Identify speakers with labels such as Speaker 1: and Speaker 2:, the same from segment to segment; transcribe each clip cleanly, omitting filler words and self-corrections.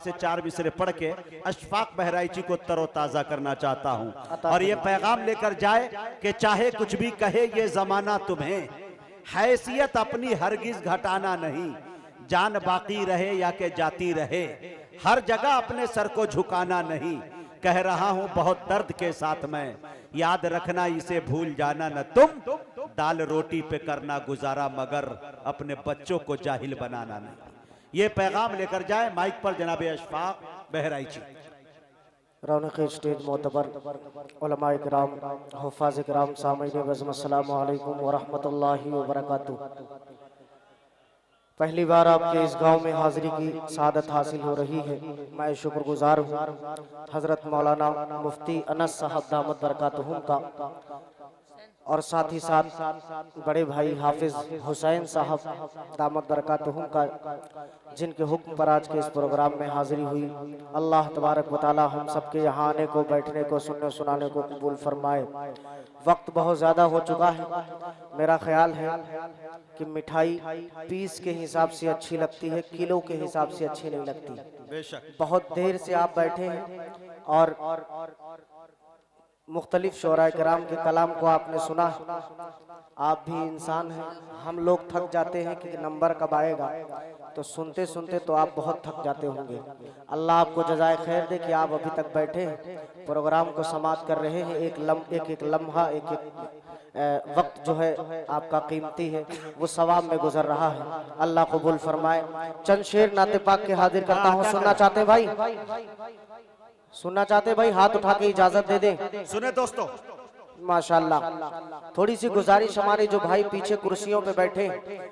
Speaker 1: से 4 मिसरे पढ़ के अशफाक बहराइची को तरोताजा करना चाहता हूँ और ये पैगाम लेकर जाए कि चाहे कुछ भी कहे ये जमाना तुम्हें, हैसियत अपनी हरगिज घटाना नहीं, जान बाकी रहे या के जाती रहे, हर जगह अपने सर को झुकाना नहीं। कह रहा हूँ बहुत दर्द के साथ मैं, याद रखना इसे भूल जाना न तुम, दाल रोटी पे करना गुजारा मगर अपने बच्चों को जाहिल बनाना नहीं। ये पैगाम लेकर जाए माइक पर जनाब अशफाक बहराइची।
Speaker 2: रौनक स्टेज मोतबर उलमा इकराम, हुफ़ाज़ इकराम, सामीन बज़्म, अस्सलामु अलैकुम व रहमतुल्लाहि व बरकातुहू। पहली बार आपके इस गांव में हाज़िरी की सादत हासिल हो रही है। मैं शुक्रगुजार हूँ हज़रत मौलाना मुफ्ती अनस साहब दामत बरकातुहुम का, और साथ ही साथ बड़े भाई हाफिज हुसैन साहब दामत बरकातुहुम का, जिनके हुक्म पर आज के इस प्रोग्राम में हाजिरी हुई। अल्लाह तबारक व तआला हम सबके यहाँ आने को, बैठने को, सुनने सुनाने को कबूल फरमाए। वक्त बहुत ज़्यादा हो चुका है। मेरा ख्याल है कि मिठाई पीस के हिसाब से अच्छी लगती है, किलो के हिसाब से अच्छी नहीं लगती।
Speaker 1: बेशक
Speaker 2: बहुत देर से आप बैठे हैं और मुख्तलिफ शोरा कराम के कलाम को आपने सुना। आप भी इंसान हैं, हम लोग थक जाते हैं कि नंबर कब आएगा, तो सुनते सुनते तो आप बहुत थक जाते होंगे। अल्लाह आपको जज़ाए खैर दे कि आप अभी तक बैठे हैं, प्रोग्राम को समाप्त कर रहे हैं। एक लम्हा, एक वक्त जो है आपका कीमती है, वो सवाब में गुजर रहा है। अल्लाह कबूल फरमाए। चंद शेर नाते पाक के हाजिर करता हूँ। सुनना चाहते भाई, सुनना चाहते भाई, हाथ उठा के इजाजत दे दें।
Speaker 1: सुने दोस्तों,
Speaker 2: माशाल्लाह। थोड़ी सी गुजारिश, हमारे जो भाई पीछे कुर्सियों पे बैठे,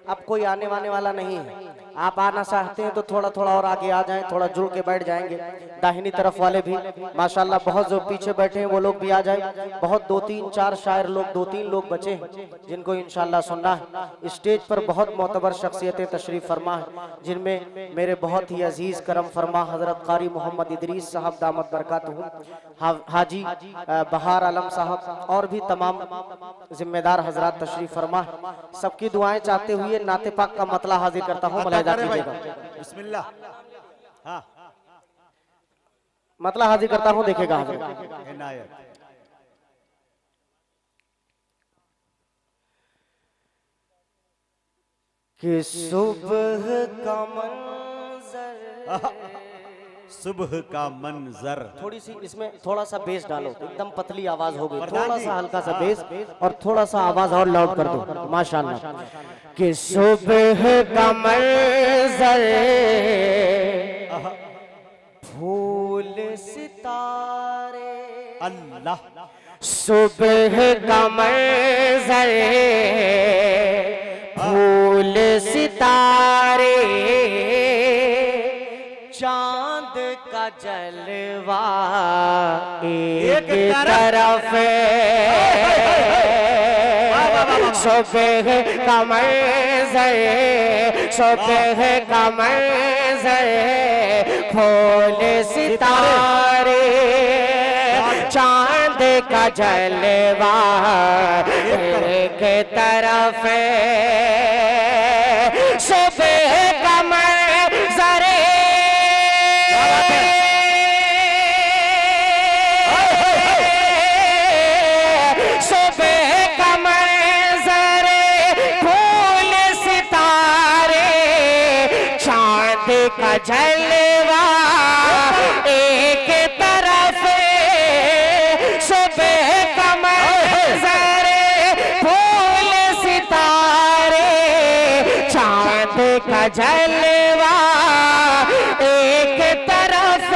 Speaker 2: अब कोई आने वाने वाला नहीं है। आप आना चाहते हैं तो थोड़ा थोड़ा और आगे आ जाएं, थोड़ा जुड़ के बैठ जाएंगे। दाहिनी तरफ वाले भी माशाल्लाह, बहुत जो पीछे बैठे हैं वो लोग भी आ जाएं। बहुत 2-3-4 शायर लोग, 2-3 लोग बचे हैं जिनको इंशाल्लाह सुनना है। स्टेज पर बहुत मोतबर शख्सियतें तशरीफ फरमा है, जिनमें मेरे बहुत ही अजीज करम फरमा हजरत कारी मोहम्मद इदरीस साहब दामत बरकातुहुम, हाजी बहार आलम साहब और भी तमाम जिम्मेदार हजरात तशरीफ फरमा। सबकी दुआएं चाहते हुए नाते पाक का मतला हाजिर करता हूँ। मलाइजा कीजिएगा।
Speaker 1: बिस्मिल्लाह। हाँ,
Speaker 2: मतला हाजिर करता हूँ, देखेगा
Speaker 1: इनायत।
Speaker 2: कि सुबह का मंजर,
Speaker 1: सुबह का मंजर।
Speaker 2: थोड़ी सी इसमें थोड़ा सा बेस डालो, एकदम पतली आवाज हो गई, थोड़ा सा हल्का सा बेस और थोड़ा सा आवाज और लाउड कर दो। माशाल्लाह। कि सुबह का मंजर, फूल सितारे,
Speaker 1: अल्लाह।
Speaker 2: सुबह का मंजर, फूल सितारे, चांद का जलवा एक तरफ, सुबह का मंजर, सुबह का मंजर, फूल सितारे, चांद का जलवा एक तरफ, सुबह का मंजर, सुबह का मंजर, फूल सितारे, चांद का जलवा एक तरफ, सुबह का मंजर, फूल सितारे, चांद का जलवा एक तरफ।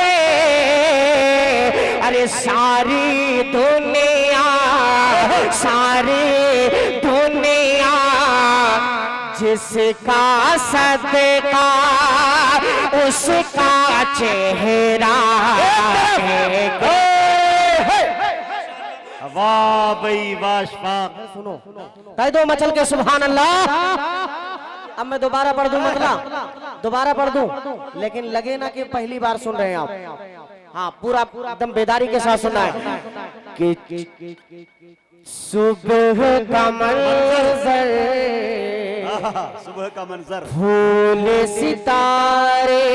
Speaker 2: अरे सारी दुनिया, सारी दुनिया जिसका सदका उसका चेहरा है।
Speaker 1: वाह भाई वाह अशफाक।
Speaker 2: सुनो, कह दो मचल के सुभान अल्लाह। अब मैं दोबारा पढ़ दूं, मतलब दोबारा पढ़ दूं, लेकिन लगे ना कि पहली बार सुन रहे हैं आप। हाँ, पूरा एकदम बेदारी के साथ सुनना है। कि सुबह का मंजर,
Speaker 1: सुबह का मंजर,
Speaker 2: फूल सितारे,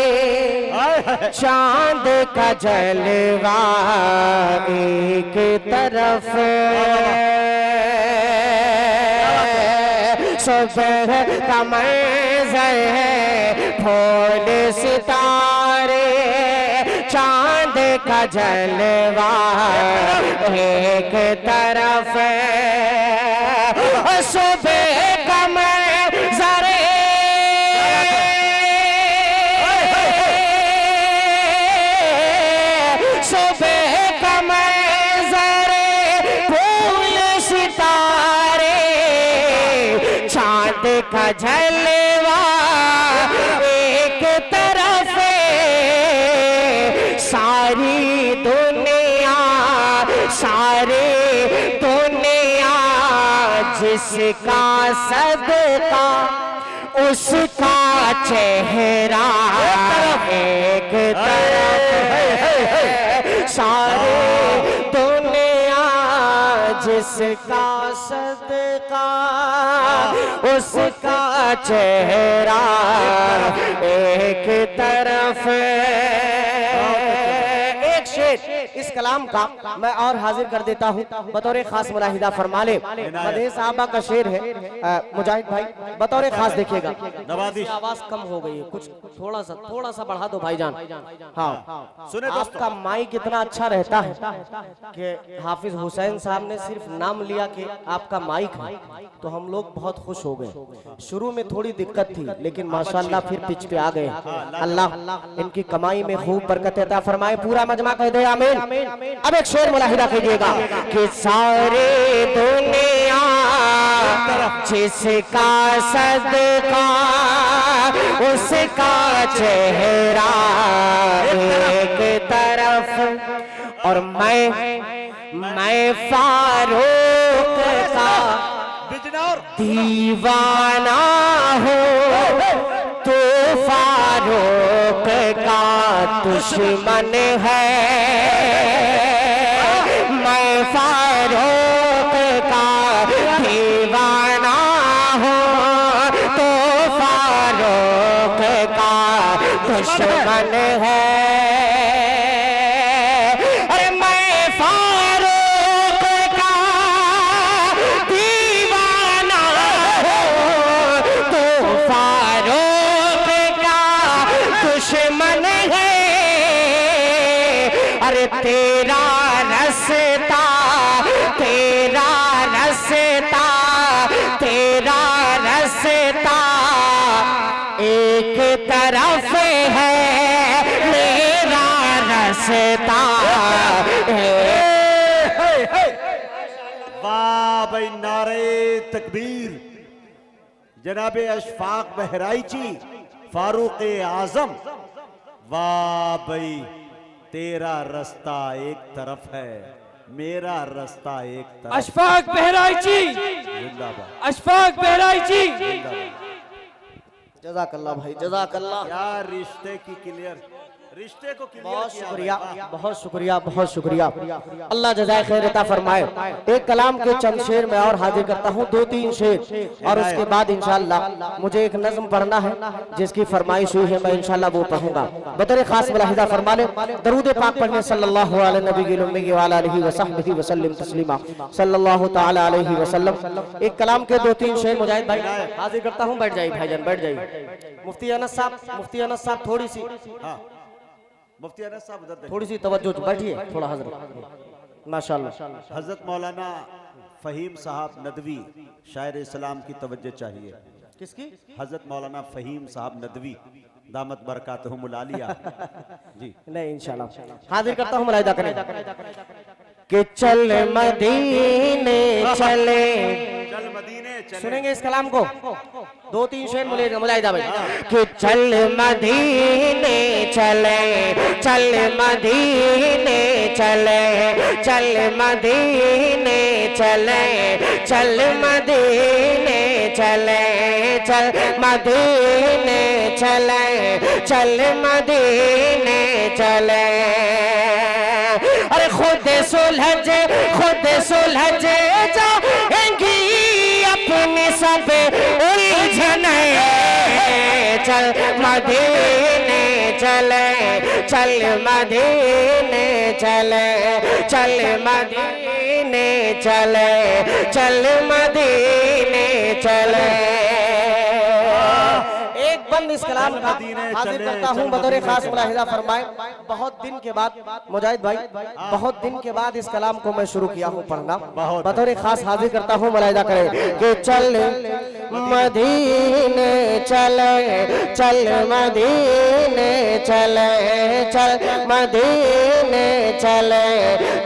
Speaker 2: चांद का जलवा एक तरफ, सुबह का मंजर है, फूल सितारे, चांद का जलवा एक तरफ, सुबह का मंजर, सुबह का मंजर, फूल सितारे, चांद का जलवा एक तरफ, सारी दुनिया, सारी दुनिया जिसका सदका उसका चेहरा एक तरफ है, सारी दुनिया जिसका सदका उसका चेहरा एक तरफ। एक शेर इस कलाम का मैं और हाजिर कर देता हूँ बतौर खास मुलाहिदा फरमा ले। मदीह साहबा का शेर है, मुजाहिद भाई बतौर खास देखिएगा। आवाज कम हो गई है, कुछ थोड़ा सा बढ़ा दो भाईजान। हाँ सुने आपका माइक इतना अच्छा रहता है कि हाफिज हुसैन साहब ने सिर्फ नाम लिया कि आपका माइक है तो हम लोग बहुत खुश हो गए। शुरू में थोड़ी दिक्कत थी लेकिन माशाल्लाह फिर पिच पे आ गए। अल्लाह इनकी कमाई में खूब बरकत अता फरमाए। पूरा मजमा कह दे आमीन। अब एक शेर मुलाहिदा कीजिएगा कि सारे दुनिया जिसका सदका उसका चेहरा एक तरफ, और मैं फारूक का दीवाना हूँ, तो फारूक का दुश्मन है। मैं फारूक का दीवाना हूँ, तो फारूक का दुश्मन है। अरे मैं फारूक का दीवाना हूँ, तो फारूक का दुश्मन है। अरे तेरा रास्ता, तेरा रास्ता, तेरा रास्ता एक तरफ है, मेरा रास्ता है।
Speaker 1: वाह भाई, नारे तकबीर। जनाबे अशफाक बहराइची फारूक आजम, वाह भाई, तेरा रास्ता एक तरफ है, मेरा रास्ता एक तरफ।
Speaker 3: अशफाक बहराइची,
Speaker 1: जिंदाबाद,
Speaker 3: अशफाक बहराइची।
Speaker 2: जज़ाकल्लाह भाई, जज़ाकल्लाह।
Speaker 1: यार रिश्ते की क्लियर, रिश्ते को क्लियर
Speaker 2: बहुत
Speaker 1: किया
Speaker 2: शुक्रिया,
Speaker 1: भाई, वाह।
Speaker 2: बहुत शुक्रिया, बहुत शुक्रिया। अल्लाह जज़ाए खैर अता फरमाए। एक कलाम के चंद शेर मैं और हाजिर करता हूँ, 2-3 शेर, और उसके बाद इंशाअल्लाह मुझे एक नज़्म पढ़ना है जिसकी फरमाइश हुई है, मैं इंशाअल्लाह वो पढ़ूंगा। बतौर खास मुलाहिदा फरमा ले, दरूद पाक पढ़ने सल्लल्लाहु अलैहि नबी उम्मी व अलैहि वसहबिहि वसल्लम तस्लीमा सल्लल्लाहु तआला अलैहि वसल्लम। एक कलाम के 2-3 शेर मुजाहिद भाई हाजिर करता हूँ। बैठ जाइए भाईजान, बैठ जाइए। मुफ्ती अनस साहब थोड़ी सी,
Speaker 1: हाँ, मुफ्ती अनस साहब उधर देखिए।
Speaker 2: थोड़ी सी तवज्जो, बैठिए थोड़ा हजरत। माशाल्लाह।
Speaker 1: हजरत मौलाना फहीम साहब नदवी शायर इस्लाम की तवज्जो चाहिए।
Speaker 2: किसकी?
Speaker 1: हजरत मौलाना फहीम साहब नदवी दामत बरकातहुमुल आलिया जी।
Speaker 2: नहीं इंशाल्लाह हाजिर करता हूँ मुलाहिदा करें कि चल मदीने चले।
Speaker 1: चल मदीने चले।
Speaker 2: सुनेंगे इस कलाम को, 2-3 शेर मुलाहिदा भाई। कि चल मदीने चले, चल मदीने चले, चल मदीने चले, चल मदीने चले, चल मदीने चले, चल मदीने चले। अरे खुद सुलझ जाएंगी अपनी सब उलझने। चल मदीने चले, चल मदीने चले, चल मदीने चले, चल मदीने चले। एक बंद इस कलाम का हाजिर करता हूँ बतौर खास मुलाहिजा फरमाए। बहुत दिन के बाद मुजाहिद भाई, बहुत दिन के बाद इस कलाम को मैं शुरू किया हूँ पढ़ना, बतौर खास हाजिर करता हूँ, मुलाहिजा करें कि चल मदीने चले, चल मदीने चले, चल मदीने चले,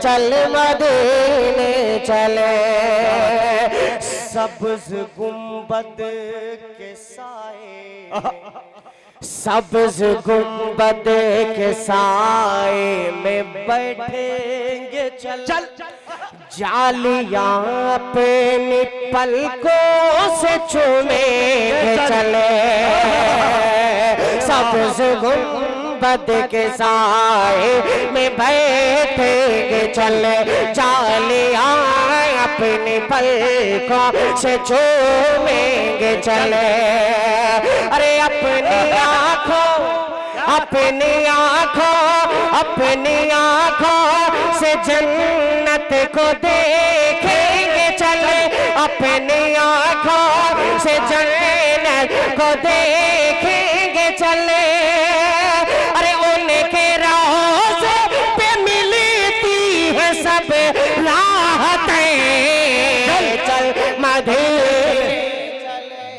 Speaker 2: चल मदीने चले। सब्ज गुंबद के साए, सब्ज गुंबद के साए में बैठेंगे चल, जालियां पे पलकों से चूमेंगे चले। सब्ज गुंबद के साए में बैठेंगे चले, जालियां अपनी पलकों से चूमेंगे चले। अरे अपनी आँखों, अपनी आँखों, अपनी आँखों से जन्नत को देखेंगे चले, अपनी आँखों से जन्नत को देखेंगे चले। अरे उनके रोज़े पे मिलती है सब राहतें। चल मदीने।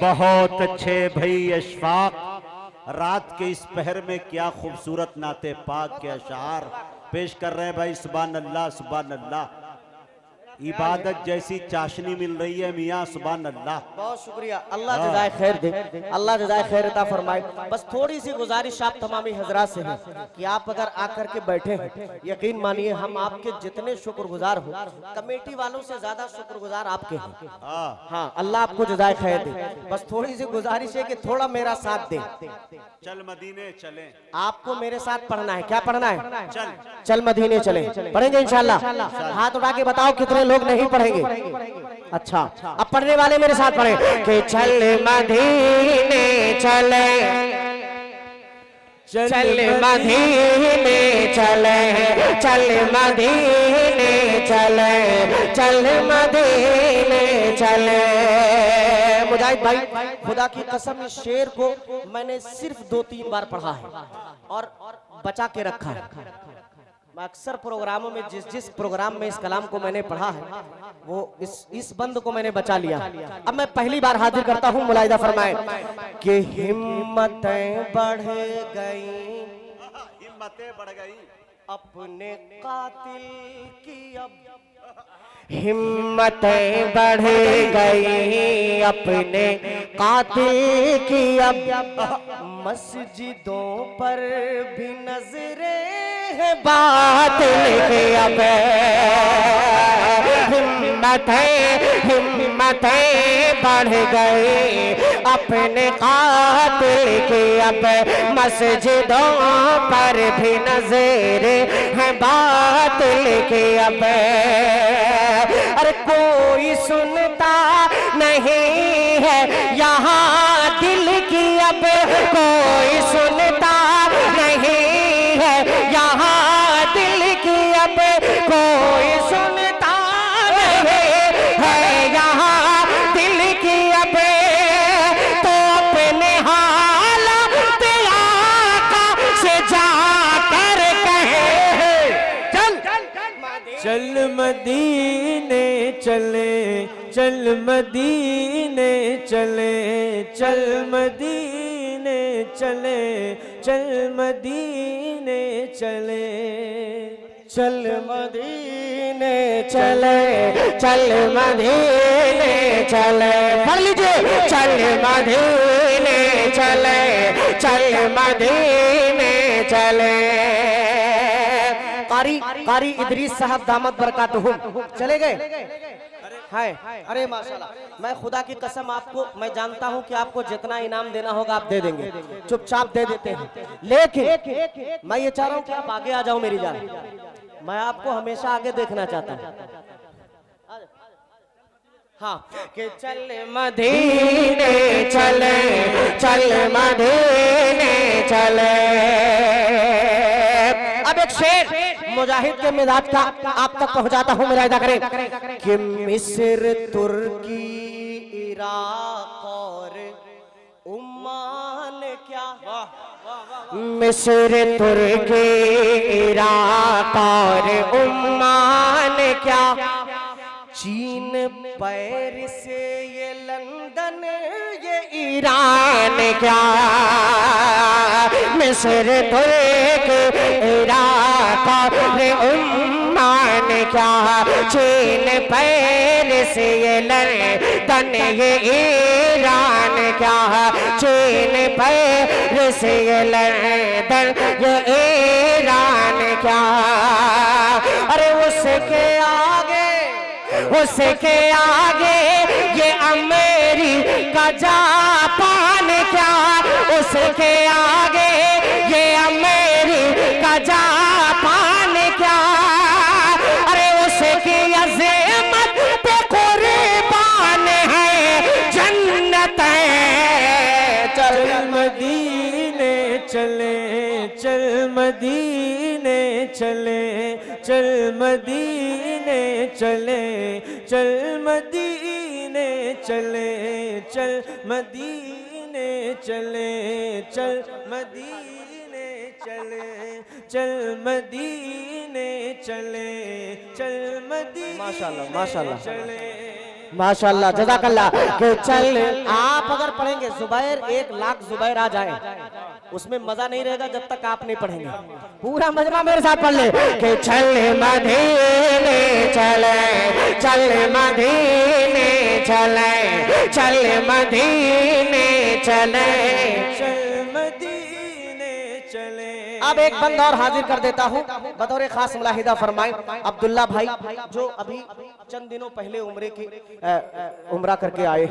Speaker 1: बहुत अच्छे भाई अशफाक, रात के इस पहर में क्या खूबसूरत नाते पाक के अशार पेश कर रहे हैं भाई। सुभान अल्लाह, सुभान अल्लाह। इबादत जैसी चाशनी मिल रही है मियाँ, सुभान अल्लाह।
Speaker 2: बहुत शुक्रिया, अल्लाह जज़ाए खैर दे, अल्लाह जज़ाए खैर अता फरमाए। बस थोड़ी सी गुजारिश आप तमामी हजरात से है कि आप अगर आकर के बैठे हैं, यकीन मानिए हम आपके जितने शुक्रगुजार हो, कमेटी वालों से ज्यादा शुक्रगुजार आपके हैं। हाँ, अल्लाह आपको जज़ाए खैर दे। बस थोड़ी सी गुजारिश है कि थोड़ा मेरा साथ दे।
Speaker 1: चल मदीने चले,
Speaker 2: आपको मेरे साथ पढ़ना है। क्या पढ़ना है?
Speaker 1: चल
Speaker 2: चल मदीने चले। पढ़ेंगे इंशाल्लाह। हाथ उठा के बताओ कितने लोग नहीं पढ़ेंगे। अच्छा, अब पढ़ने वाले मेरे साथ पढ़े कि चल मदीने चले, चल मदीने चले, चल मदीने चले, चल मदीने चले। मुजाहिद भाई, खुदा की कसम इस शेर को मैंने सिर्फ 2-3 बार पढ़ा है और बचा के रखा है। मैं अक्सर प्रोग्रामों में जिस प्रोग्राम में इस कलाम को मैंने पढ़ा है वो इस बंद को मैंने बचा लिया। अब मैं पहली बार हाजिर करता हूँ, मुलाहिजा फरमाए कि हिम्मतें बढ़ गई,
Speaker 1: हिम्मतें बढ़ गई
Speaker 2: अपने कातिल की अब, हिम्मतें बढ़ गई अपने कातिल की अब, मस्जिदों पर भी नजरें है बातिल की अब। हिम्मतें बढ़ गई अपने कातिल की अब, मस्जिदों पर भी नजरें है बातिल की अब। अरे कोई सुनता नहीं है यहाँ दिल की अब, कोई सुनता नहीं है यहाँ दिल की अब, कोई सुनता नहीं है यहाँ दिल की अब। तो अपने हालात आका से जाकर कहे
Speaker 3: चल मदीने चले, चल मदीने चले, चल मदीने चले, चल मदीने चले,
Speaker 2: चल मदीने चले, चल मदीने चले। पढ़ लीजिए, चल मदीने चले, चल मदीने चले। कारी इदरीस साहब दामद बरकातुहुम चले गए है। अरे माशाल्लाह, मैं खुदा की कसम आपको, मैं जानता हूं कि आपको जितना इनाम देना होगा आप दे देंगे, चुपचाप दे देते हैं, लेकिन मैं ये चाह रहा हूं कि आप आगे आ जाओ मेरी जान। मैं आपको हमेशा आगे देखना चाहता हूँ। हाँ कि चल मदीने चले, चल मदीने चले। अब एक शेर मुजाहिद के मिजाज का आप तक पहुंचाता हूं, मेरा अदा करें कि मिस्र, तुर्की, इराक और उम्मान क्या, मिस्र, तुर्की, इराक और उम्मान क्या, चीन, पेरिस, ये लंदन, ये ईरान क्या, मिस्र, तुर्की, इराक और उम्मान क्या, चीन, पेरिस, ये लंदन, ये ईरान क्या, चीन, पेरिस, ये लंदन, ये ईरान क्या। अरे उसके आगे, उसके आगे ये अमेरिका, जापान क्या, उसके आगे ये अमेरिका, जापान क्या। अरे उसकी अज़मत पे कुर्बान है जन्नत है।
Speaker 3: चल मदीने चले, चल मदीने चले, चल मदीने चले, चल मदीने चले, चल मदीने चले, चल मदीने चले, चल मदीने चले, चल मदीने
Speaker 2: माशाल्लाह, माशाल्लाह,
Speaker 3: चले।
Speaker 2: माशाल्लाह, जज़ाकल्लाह। कि चल, आप अगर पढ़ेंगे जुबैर 1,00,000 जुबैर आ जाए, उसमें मजा नहीं रहेगा जब तक आप नहीं पढ़ेंगे। पूरा मजमा मेरे साथ पढ़ ले कि चल मदीने चले, चल मदीने चले, चल मदीने चले,
Speaker 3: चल मदीने चले।
Speaker 2: अब एक बंद और हाजिर कर देता हूँ, बतौर खास मुलाहिदा फरमाएं अब्दुल्ला भाई, जो अभी चंद दिनों पहले उम्रा करके आए।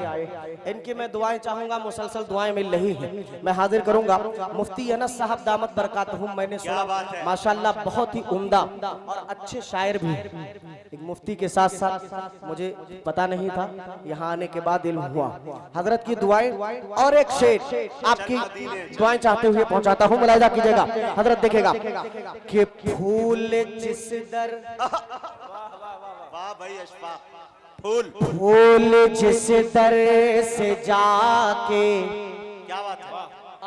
Speaker 2: इनकी मैं दुआएं चाहूंगा, मुसलसल दुआएं मिल रही हैं, मैं हाजिर करूंगा। मुफ्ती अनस साहब दामत बरकातहुम, मैंने सुना माशाल्लाह बहुत ही उम्दा और अच्छे शायर भी हैं। एक मुफ्ती के साथ साथ मुझे पता नहीं था, यहाँ आने के बाद इल्म हुआ। हजरत की दुआएं और एक शेर आपकी दुआएं चाहते हुए पहुंचाता हूँ, मुलाहिदा कीजिएगा। हजरत देखेगा कि फूल जिस दर,
Speaker 1: वाह भाई अशफाक, फूल,
Speaker 2: फूल जिस दर से जाके
Speaker 1: क्या बात है,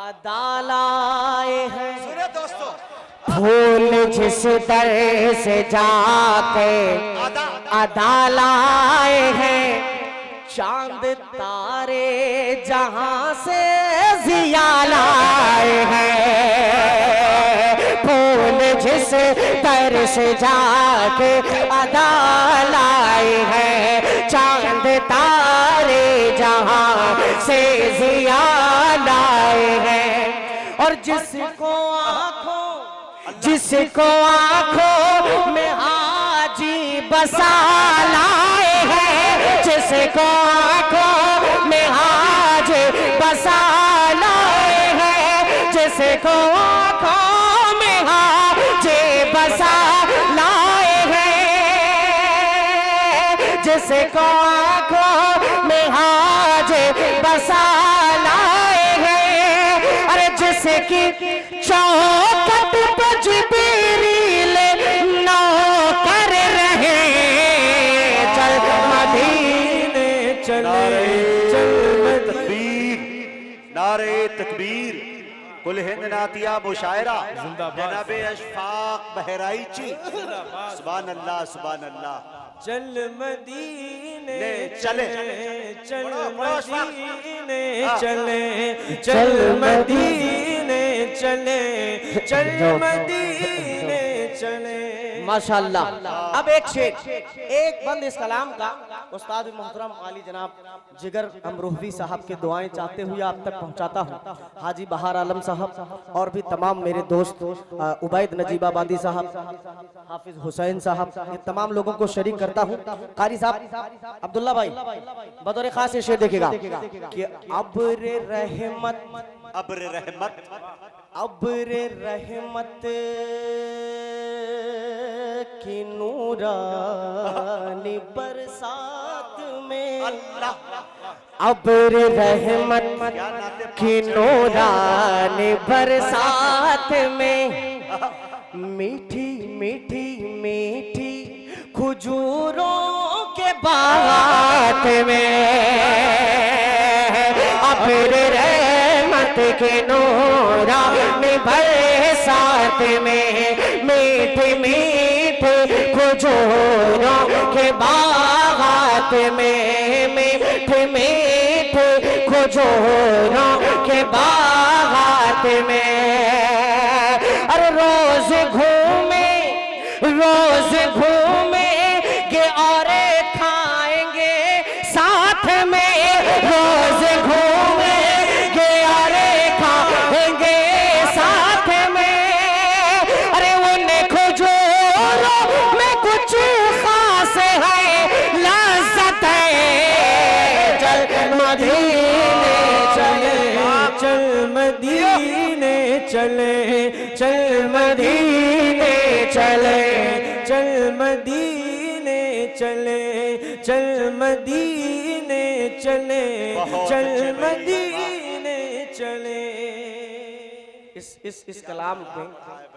Speaker 2: अदा लाए हैं।
Speaker 1: सुनिए दोस्तों,
Speaker 2: फूल जिस दर से जाके अदा लाए हैं, चांद तारे जहां से जिया लाए हैं। फूल जिस दर से जाके अदा लाए हैं, चांद तारे जहां से जिया लाए हैं। और जिसको आंखों में हाजी बसा लाए हैं, जिसको आंखों में हाजी बसा लाए हैं, जिसको आंखों में हाजी बसा लाए हैं, जिसको आंखों में हाजी बसा लाए हैं। अरे जिसकी चौखट पे जिब्रील नौकर रहे, चल मदीने
Speaker 3: चले, चल
Speaker 1: तकबीर, नारे तकबीर, कुल हिंद नातिया मुशायरा, जनाबे अशफाक बहराइची, सुभान अल्लाह, सुभान अल्लाह।
Speaker 3: चल मदीने
Speaker 1: चले,
Speaker 3: चल मदीने चले, चल मदीने चले, चल मदीने चले।
Speaker 2: माशाल्लाह। अब एक शेर, एक बंद इस कलाम का उस्ताद मोहतरम आली जनाब जिगर अमरूहवी साहब के दुआएं चाहते हुए आप तक पहुंचाता हूं। हाजी बहार आलम साहब और भी तमाम मेरे दोस्त, उबैद नजीबाबादी साहब, हाफिज हुसैन साहब, ये तमाम लोगों को शरीक करता हूं। कारी साहब अब्दुल्ला भाई बतौर खास ये शेर देखेगा कि अब्र रहमत,
Speaker 1: अब्र रहमत,
Speaker 2: अब्र रहमत की नूरानी बरसात में अब्र रहमत की नूरानी बरसात में मीठी मीठी मीठी खजूरों के बागात में अब्र रहमत के नूरानी बरसात में मीठे मीठे खजूरों के बागात में मीठे मीठे खजूरों के बागात में अरे रोज घूमे गे और खाएंगे साथ में रोज घूमे गे और खाएंगे साथ में अरे उन्हें खजूरों में कुछ खास है लज्जत है चल मदीने चले
Speaker 3: चल मदीने चले चल मदीने चले चल मदीने चले चल मदीने चले चल मदीने चले।
Speaker 2: इस कलाम में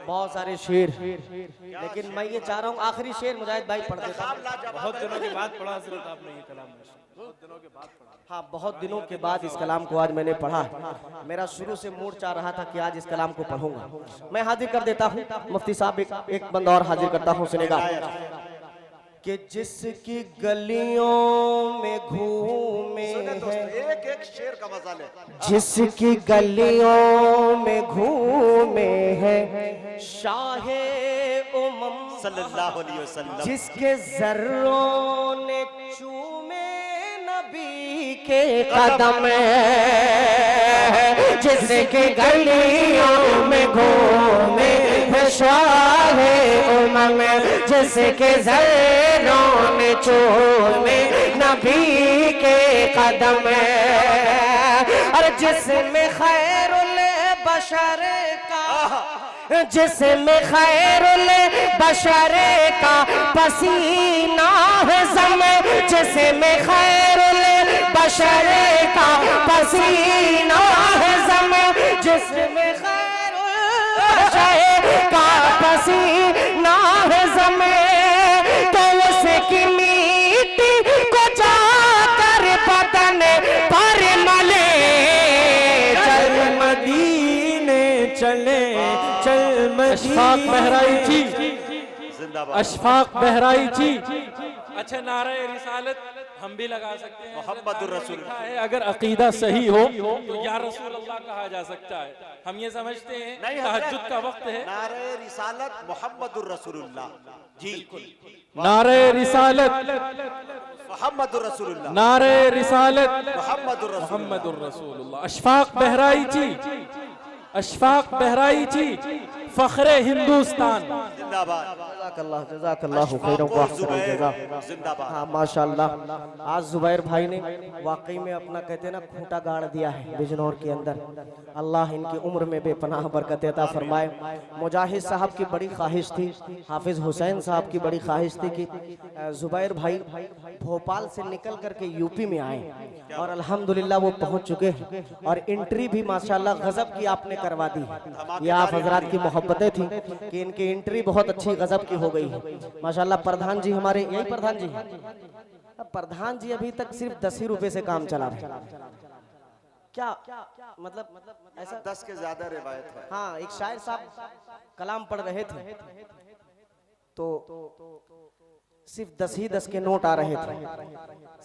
Speaker 2: बहुत सारे शेर लेकिन मैं ये चाह रहा हूँ आखिरी शेर मुजाहिद भाई पढ़ देता हूं।
Speaker 3: बहुत दिनों के बाद पढ़ा हजरत आपने ये कलाम, बहुत दिनों के बाद पढ़ा।
Speaker 2: हाँ बहुत दिनों के बाद इस कलाम को आज मैंने पढ़ा। मेरा शुरू से मूड चाह रहा था कि आज इस कलाम को पढ़ूंगा। मैं हाजिर कर देता हूँ मुफ्ती साहब, एक बंदा और हाजिर करता हूँ सुनेगा कि जिसकी गलियों में घूमे हैं
Speaker 1: एक शेर का मजा ले।
Speaker 2: जिसकी गलियों में घूमे हैं शाहे उमम
Speaker 1: सल्लल्लाहु अलैहि वसल्लम,
Speaker 2: जिसके जर्रों ने चूमे नबी के कदम, जिसके गलियों में घूमे हैं शाहे उमम, जिसके जर्रों में चूमे नबी के कदम, और जिसमें खैरुल बशर का, जिसमें खैरुल बशर का पसीना है ज़म, जिसमें खैरुल बशर का पसीना है ज़म, जिसमें खैरुल बशर का पसीना है ज़म, तो उसकी मिट्टी को जाकर बदन पर मले
Speaker 3: चल मदीने चले चल
Speaker 4: अशफाक बहराई जी,
Speaker 1: जिंदाबाद।
Speaker 4: अशफाक बहराई जी। अच्छा, नारा रिसालत हम भी लगा सकते हैं।
Speaker 1: मोहम्मदुर रसूल
Speaker 4: लिखा है अगर अकीदा सही हो तो या रसूल अल्लाह कहा जा सकता है। हम ये समझते हैं तहज्जुद का वक्त है।
Speaker 1: नारे रिसालत मोहम्मदुर रसूलुल्लाह जी,
Speaker 4: नारे रिसालत
Speaker 1: मोहम्मदुर रसूलुल्लाह,
Speaker 4: नारे रिसालत
Speaker 1: मोहम्मदुर रसूलुल्लाह।
Speaker 4: मोहम्मदुर रसूलुल्लाह। अशफाक बहराई जी, अशफाक बहराई जी, फख्रे हिंदुस्तान।
Speaker 1: जिंदाबाद।
Speaker 2: जज़ाकल्लाहु खैरन व अहसनल जज़ा।
Speaker 1: जिंदाबाद।
Speaker 2: हाँ माशाअल्लाह, आज जुबैर भाई ने वाकई में अपना कहते हैं ना खूंटा गाड़ दिया है बिजनौर के अंदर। अल्लाह इनकी उम्र में बेपनाह बरकत अता फरमाए। मुजाहिद साहब की बड़ी ख्वाहिश थी, हाफिज हुसैन साहब की बड़ी ख्वाहिश थी कि जुबैर भाई भोपाल से निकल करके यूपी में आए, और अल्हम्दुलिल्लाह वो पहुंच चुके हैं। और एंट्री भी माशाअल्लाह गजब की आपने करवा दी। ये आप हजरात की मोहब्बतें थी कि इनकी एंट्री बहुत अच्छी गजब की हो गई है माशाअल्लाह। प्रधान जी हमारे, यही प्रधान जी, प्रधान जी अभी तक सिर्फ 10 ही रुपए से काम चला रहे। क्या मतलब ऐसा
Speaker 1: 10 के ज्यादा रिवायत है।
Speaker 2: हाँ, एक शायर साहब कलाम पढ़ रहे थे तो सिर्फ 10 के नोट आ रहे थे।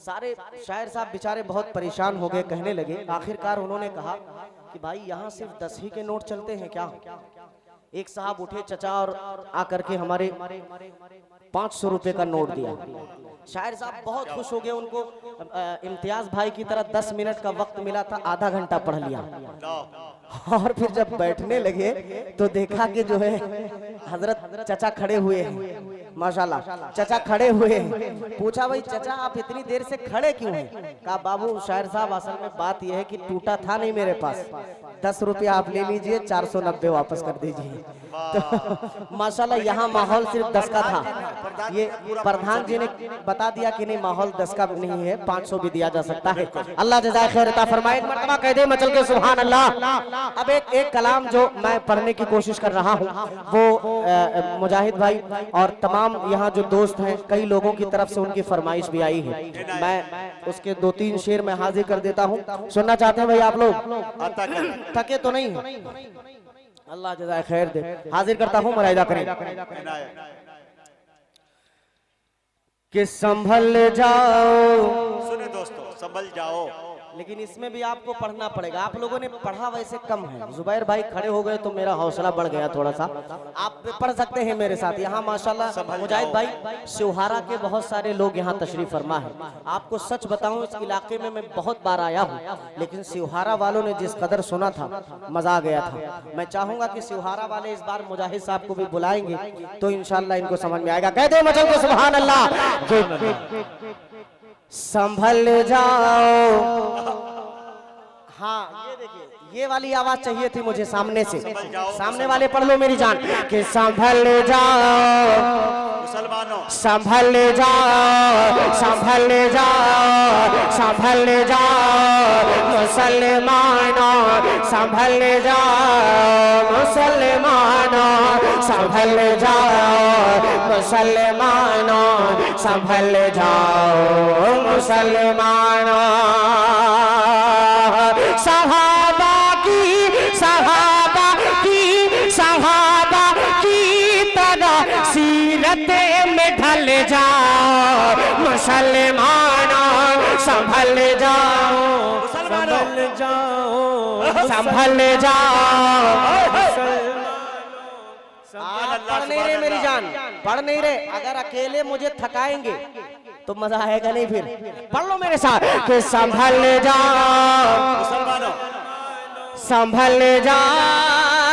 Speaker 2: सारे शायर साहब बेचारे बहुत परेशान हो गए, कहने लगे, आखिरकार उन्होंने कहा कि भाई यहाँ सिर्फ 10 के नोट चलते हैं क्या? एक साहब उठे चचा और आकर के हमारे 500 रुपए का नोट दिया। शायर साहब बहुत खुश हो गए, उनको इम्तियाज भाई की तरह 10 मिनट का वक्त मिला था, आधा घंटा पढ़ लिया। और फिर जब बैठने लगे तो देखा कि जो है हजरत चचा खड़े हुए हैं। माशाल्लाह। चचा खड़े हुए हैं। पूछा भाई चचा आप इतनी देर से खड़े क्यों हैं? कहा बाबू शायर साहब असल में बात यह है कि टूटा था नहीं मेरे पास, 10 रुपया आप ले लीजिए, 490 वापस कर दीजिए। तो माशाल्लाह यहाँ माहौल सिर्फ 10 का था। ये प्रधान जी ने बता दिया कि नहीं माहौल 10 का नहीं है, 500 भी दिया जा सकता है। अल्लाह जज़ाए खैर अता फरमाए। एक मर्तबा कह दे मचल के सुभान अल्लाह। अब एक कलाम जो मैं पढ़ने की कोशिश कर रहा हूँ वो मुजाहिद भाई और तमाम यहाँ जो दोस्त हैं कई लोगों की तरफ से उनकी फरमाइश भी आई है। मैं उसके 2-3 शेर में हाजिर कर देता हूँ। सुनना चाहते हैं भाई आप लोग? थके तो नहीं? अल्लाह जज़ाए खैर दे। हाजिर करता हूँ, मुलाहिदा करें कि संभल जाओ।
Speaker 1: सुने दोस्तों, संभल जाओ।
Speaker 2: लेकिन इसमें भी आपको पढ़ना पड़ेगा। आप लोगों ने पढ़ा वैसे कम है। जुबैर भाई खड़े हो गए तो मेरा हौसला बढ़ गया थोड़ा सा। आप पढ़ सकते हैं मेरे साथ। यहाँ माशाल्लाह मुजाहिद भाई शिवहारा के बहुत सारे लोग यहाँ तशरीफ फरमा है। आपको सच बताऊं इस इलाके में मैं बहुत बार आया हूँ, लेकिन शिवहारा वालों ने जिस कदर सुना था मजा आ गया था। मैं चाहूंगा कि शिवहारा वाले इस बार मुजाहिद साहब को भी बुलाएंगे तो इंशाल्लाह इनको समझ में आएगा। कह दे मचल को सुभान अल्लाह। संभल जाओ। हाँ ये देखिए, ये वाली आवाज चाहिए थी मुझे सामने से। सामने वाले पढ़ लो मेरी जान कि संभल जाओ
Speaker 1: मुसलमानों,
Speaker 2: संभल जाओ, संभल जाओ, संभल जाओ मुसलमानों, संभल जाओ मुसलमानों, संभल जाओ मुसलमानों, संभल जाओ मुसलमानों। सहाबा की तरह सीरत में ढल जाओ मुसलमानों, संभल जाओ, संभल जाओ, संभल जाओ। पढ़ नहीं रहे मेरी जान, पढ़ नहीं रहे। अगर अकेले मुझे थकाएंगे तो मजा आएगा नहीं। फिर पढ़ लो मेरे साथ कि संभल जाओ
Speaker 1: मुसलमानों,
Speaker 2: संभल जाओ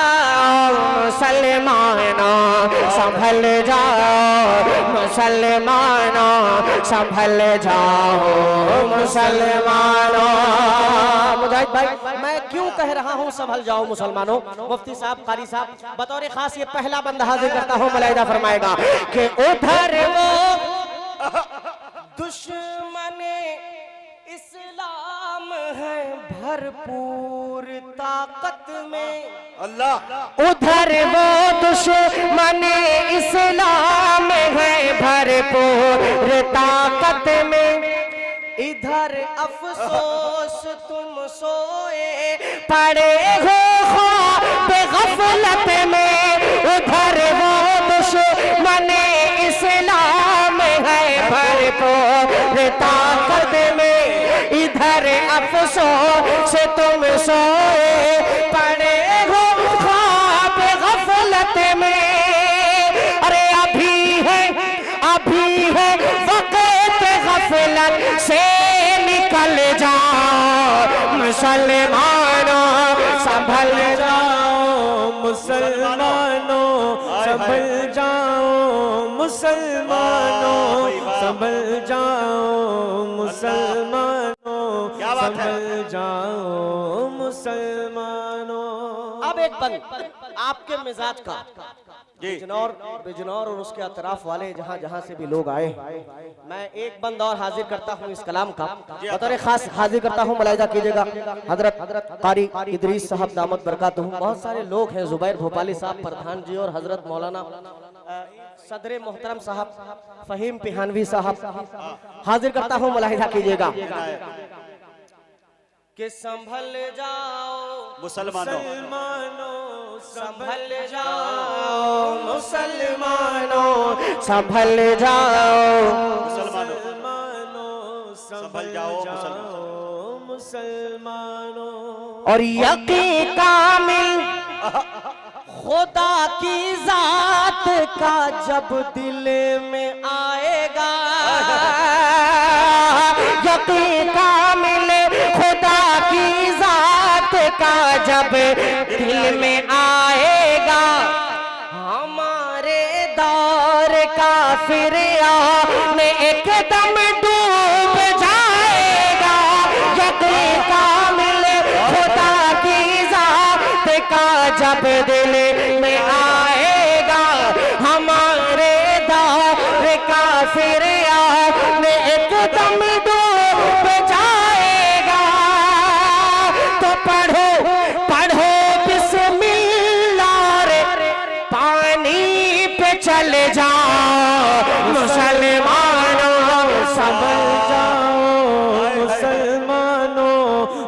Speaker 2: मुसलमानों, संभल जाओ मुसलमानों, संभल जाओ मुसलमानों। मुजाहिद भाई मैं क्यों कह रहा हूँ संभल जाओ मुसलमानों? मुफ्ती साहब, कारी साहब बतौर खास ये पहला बंदा हाजिर करता हूँ, मुलाहिदा फरमाएगा कि उधर वो दुश्मने इस्लाम है भरपूर ताकत में।
Speaker 1: अल्लाह।
Speaker 2: उधर वो दुश्मने इस्लाम है भरपूर ताकत में। इधर अफसोस तुम सोए पड़े हो ख्वाब गफलत में। उधर वो दुश्मने इस्लाम है भरपूर ताकत में। इधर अफसोस तुम सोए पड़े हो ख्वाब गफलत में। अरे अभी है वक्त गफलत से निकल जाओ मुसलमानों, संभल जाओ मुसलमानों, संभल जाओ मुसलमानों, संभल जाओ मुसलमानों, संभल जाओ मुसलमानों। अब एक बंद आपके मिजाज का बिजनौर और उसके अतराफ वाले जहाँ जहाँ से भी लोग आए, मैं एक बंद और हाजिर करता हूँ इस कलाम का। बतौर खास हाजिर करता हूँ, मुलाहिदा कीजिएगा हजरत कारी इदरीस साहब दामद बरकातहू। बहुत सारे लोग हैं, जुबैर भोपाली साहब प्रधान जी और हजरत मौलाना सदर मोहतरम साहब फहीम पिहानवी साहब। हाजिर करता हूँ, मुलाहिदा कीजिएगा कि संभल जाओ
Speaker 1: मुसलमानों,
Speaker 2: संभल जाओ मुसलमानों, संभल जाओ
Speaker 1: मुसलमानों, संभल जाओ
Speaker 2: मुसलमानों। और यकीन कामिल खुदा की जात का जब दिल में आएगा, यकीन कामिल खुदा की जात का जब दिल में आएगा, हमारे दौर काफिर में एकदम डूब जाएगा। यकीन कामिल खुदा की जात का जब दिल में आएगा, हमारे दौर काफिर में एकदम डूब जाएगा। तो पढ़ो पढ़ो बिस्मिल्लाह रे, पानी पे चले जाओ मुसलमानों, संभल जाओ मुसलमानों,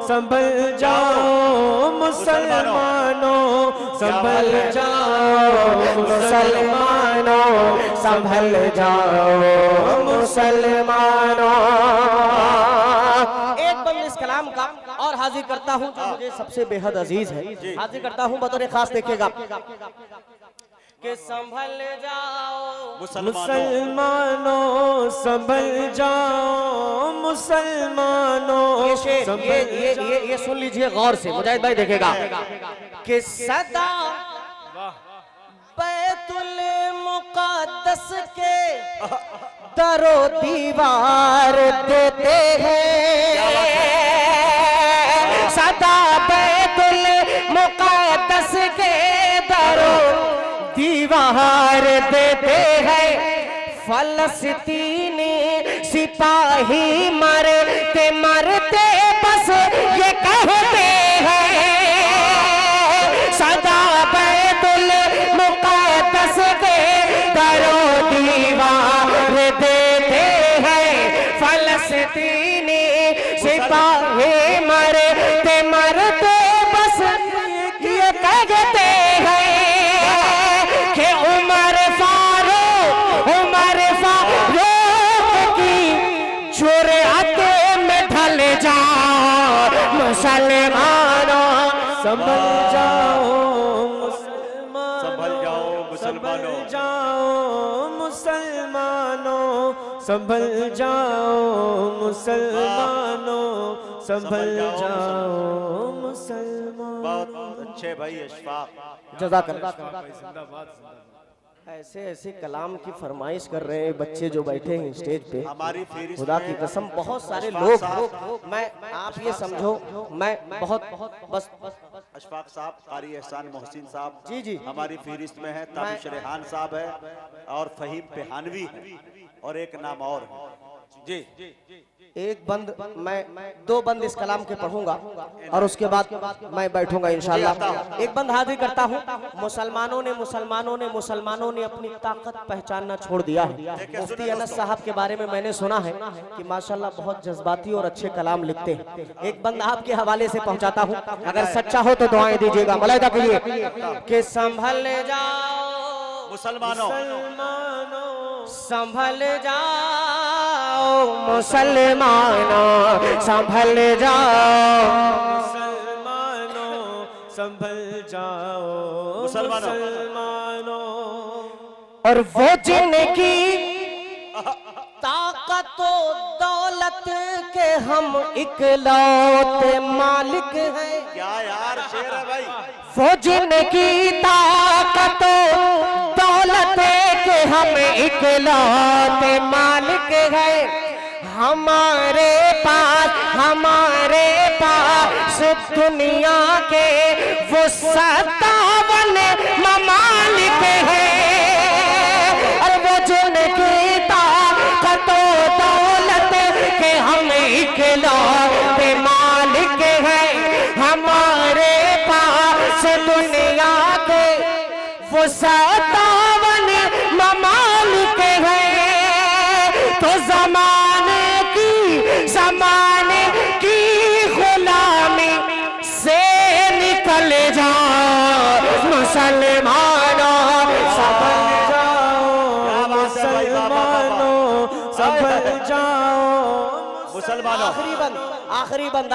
Speaker 2: संभल जाओ मुसलमानों, संभल जाओ मुसलमानों, संभल जाओ मुसलमानों। एक बंद इस कलाम का और हाजिर करता हूँ जो मुझे सबसे बेहद अजीज है, हाजिर करता हूँ बतौर खास। देखिएगा कि संभल जाओ
Speaker 3: मुसलमानों, संभल जाओ मुसलमानों।
Speaker 2: ये सुन लीजिए गौर से मुजाहिद भाई, देखेगा कि सदा बैतुल मुक़द्दस के दरो दीवार देते हैं, सदा बैतुल मुक़द्दस के दरो दीवार देते हैं। फलस्तीनी सिपाही मरते मरते बस ये कहते हैं, सदा बैतुल मुक़द्दस के दरो दीवार देते हैं। फलस्तीनी सिपाही मरते मरते बस ये कहते हैं कि उमर फारूक की जुर्अत में ढल जाओ मुसलमानों,
Speaker 3: संभल जाओ मुसलमानों,
Speaker 1: संभल जाओ मुसलमानों,
Speaker 3: संभल जाओ मुसलमानों, संभल जाओ मुसलमानों, संभल जाओ मुसलमानों।
Speaker 1: बहुत अच्छे भाई अशफाक।
Speaker 2: जज़ाकल्लाह। ऐसे ऐसे कलाम की फरमाइश कर रहे हैं बच्चे जो बैठे हैं स्टेज पे,
Speaker 1: हमारी फेरिस्त
Speaker 2: खुदा की कसम बहुत सारे लोग, मैं आप ये समझो मैं बहुत बस
Speaker 1: अशफाक साहब, कारी एहसान मोहसिन साहब
Speaker 2: जी जी
Speaker 1: हमारी फेरिस्त में है, ताबिश रेहान साहब है और फहीम पेहानवी है और एक नाम और है जी।
Speaker 2: एक बंद मैं दो बंद इस कलाम के पढ़ूंगा और उसके बाद मैं बैठूंगा इंशाल्लाह। एक बंद हाजिर करता हूँ। मुसलमानों ने अपनी ताकत पहचानना छोड़ दिया है। मुफ्ती अनस साहब के बारे में मैंने सुना है कि माशाल्लाह बहुत जज्बाती और अच्छे कलाम लिखते हैं। एक बंद आपके हवाले से पहुंचाता हूँ, अगर सच्चा हो तो दुआएं दीजिएगा मलाइका के लिए कि संभल जाओ
Speaker 1: मुसलमानों,
Speaker 2: संभल जाओ मुसलमानों, संभल जाओ
Speaker 3: मुसलमानों, संभल जाओ मुसलमानों।
Speaker 2: और वो जिनकी ताकत दौलत के हम इकलौते मालिक हैं।
Speaker 1: क्या यार शेर है भाई।
Speaker 2: वो जिनकी ताकत दौलत के हम इकलौते मालिक हैं। हमारे पास दुनिया के वो 57 ममालिक हैं। और वो जिनकी ताकत दौलत के हम इकलौते मालिक हैं। हमारे पास दुनिया के वो 57 ममालिक हैं। तो जमाने की गुलामी से निकल जाओ मुसलमानों, संभल जाओ
Speaker 3: मुसलमानों, संभल जाओ
Speaker 1: मुसलमानों।
Speaker 2: आखिरी बंद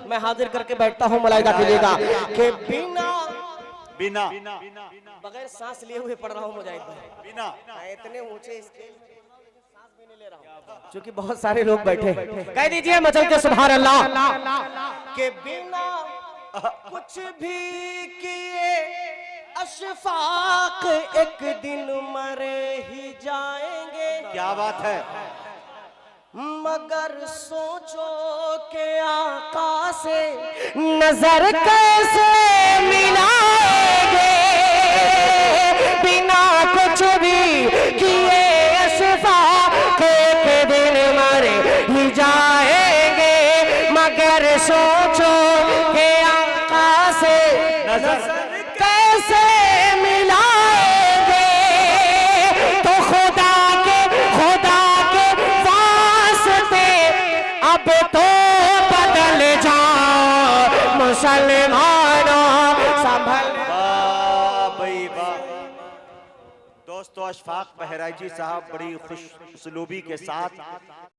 Speaker 2: मैं हाजिर करके बैठता हूँ मलाइका के लिए कि
Speaker 1: बिना
Speaker 2: बगैर सांस लिए हुए पढ़ रहा हूँ मुजाहिद भाई,
Speaker 1: बिना
Speaker 2: इतने ऊंचे स्केल सांस भी नहीं ले रहा हूँ क्योंकि बहुत सारे लोग बैठे। कह दीजिए मचल के सुभान अल्लाह के बिना कुछ भी किए अशफाक एक दिन मरेगा।
Speaker 1: क्या बात है।
Speaker 2: मगर सोचो के आका से नजर कैसे मिलाएंगे, बिना कुछ भी किए अशफाक़ के दिन मर ही जाएंगे। मगर सोचो के आका से नजर कैसे मिलाएंगे, तो खुदा के वास्ते अब तो बदल जाओ मुसलमानों, संभल।
Speaker 1: वाह भाई वाह। दोस्तों, अशफाक बहराइची साहब बड़ी खुश उसलूबी के साथ